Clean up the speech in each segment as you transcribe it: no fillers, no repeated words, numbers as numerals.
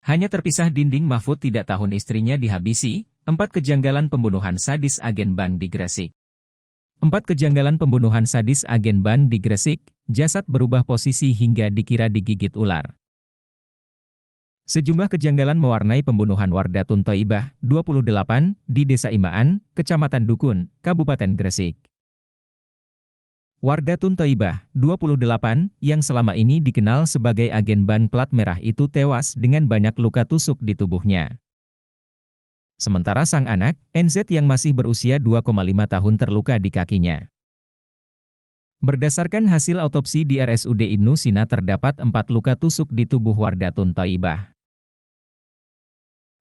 Hanya terpisah dinding Mahfud tidak tahun istrinya dihabisi, 4 kejanggalan pembunuhan sadis agen bank di Gresik. 4 kejanggalan pembunuhan sadis agen bank di Gresik, jasad berubah posisi hingga dikira digigit ular. Sejumlah kejanggalan mewarnai pembunuhan Wardatun Thoibah, 28, di Desa Imaan, Kecamatan Dukun, Kabupaten Gresik. Wardatun Thoibah, 28, yang selama ini dikenal sebagai agen ban plat merah itu tewas dengan banyak luka tusuk di tubuhnya. Sementara sang anak, NZ yang masih berusia 2,5 tahun terluka di kakinya. Berdasarkan hasil autopsi di RSUD Ibnu Sina terdapat 4 luka tusuk di tubuh Wardatun Thoibah.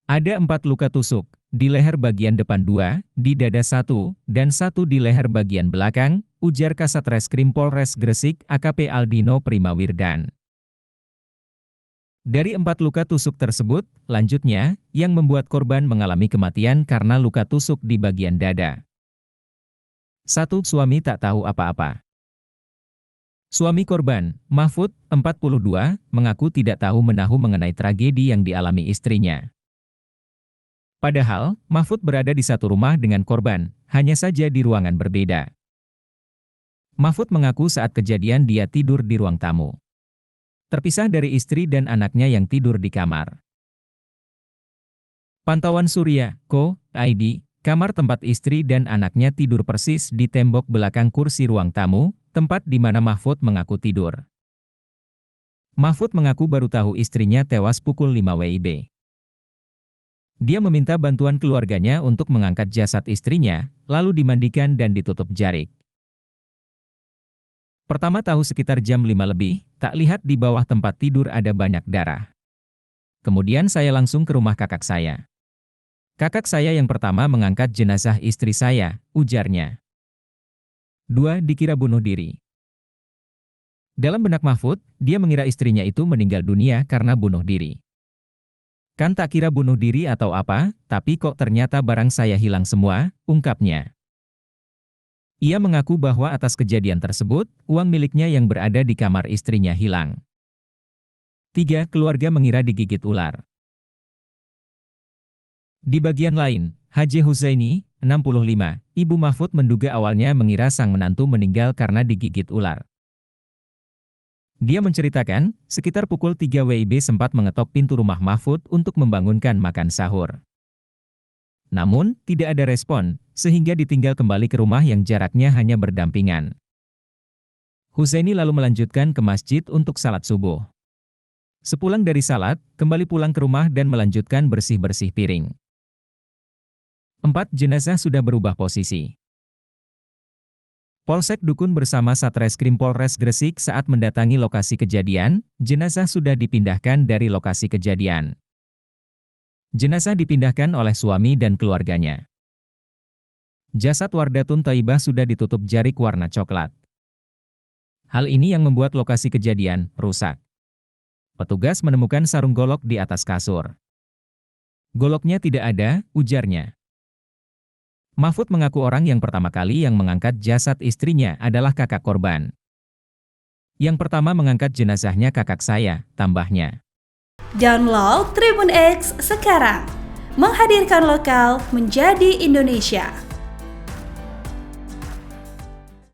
Ada 4 luka tusuk, di leher bagian depan 2, di dada 1, dan 1 di leher bagian belakang, ujar Kasat Reskrim Polres Gresik AKP Aldino Primawirdan. Dari 4 luka tusuk tersebut, lanjutnya, yang membuat korban mengalami kematian karena luka tusuk di bagian dada. 1. Suami tak tahu apa-apa. Suami korban, Mahfud, 42, mengaku tidak tahu menahu mengenai tragedi yang dialami istrinya. Padahal, Mahfud berada di satu rumah dengan korban, hanya saja di ruangan berbeda. Mahfud mengaku saat kejadian dia tidur di ruang tamu, terpisah dari istri dan anaknya yang tidur di kamar. Pantauan Surya, Co.id, kamar tempat istri dan anaknya tidur persis di tembok belakang kursi ruang tamu, tempat di mana Mahfud mengaku tidur. Mahfud mengaku baru tahu istrinya tewas pukul 5 WIB. Dia meminta bantuan keluarganya untuk mengangkat jasad istrinya, lalu dimandikan dan ditutup jarik. Pertama tahu sekitar jam 5 lebih, tak lihat di bawah tempat tidur ada banyak darah. Kemudian saya langsung ke rumah kakak saya. Kakak saya yang pertama mengangkat jenazah istri saya, ujarnya. 2. Dikira bunuh diri. Dalam benak Mahfud, dia mengira istrinya itu meninggal dunia karena bunuh diri. Kan tak kira bunuh diri atau apa, tapi kok ternyata barang saya hilang semua, ungkapnya. Ia mengaku bahwa atas kejadian tersebut, uang miliknya yang berada di kamar istrinya hilang. 3. Keluarga mengira digigit ular. Di bagian lain, Haji Husaini, 65, ibu Mahfud menduga awalnya mengira sang menantu meninggal karena digigit ular. Dia menceritakan, sekitar pukul 3 WIB sempat mengetok pintu rumah Mahfud untuk membangunkan makan sahur. Namun, tidak ada respon, sehingga ditinggal kembali ke rumah yang jaraknya hanya berdampingan. Husaini lalu melanjutkan ke masjid untuk salat subuh. Sepulang dari salat, kembali pulang ke rumah dan melanjutkan bersih-bersih piring. 4. Jenazah sudah berubah posisi. Polsek Dukun bersama Satreskrim Polres Gresik saat mendatangi lokasi kejadian, jenazah sudah dipindahkan dari lokasi kejadian. Jenazah dipindahkan oleh suami dan keluarganya. Jasad Wardatun Thoibah sudah ditutup jarik warna coklat. Hal ini yang membuat lokasi kejadian rusak. Petugas menemukan sarung golok di atas kasur. Goloknya tidak ada, ujarnya. Mahfud mengaku orang yang pertama kali yang mengangkat jasad istrinya adalah kakak korban. Yang pertama mengangkat jenazahnya kakak saya, tambahnya. Download Tribun X sekarang, menghadirkan lokal menjadi Indonesia.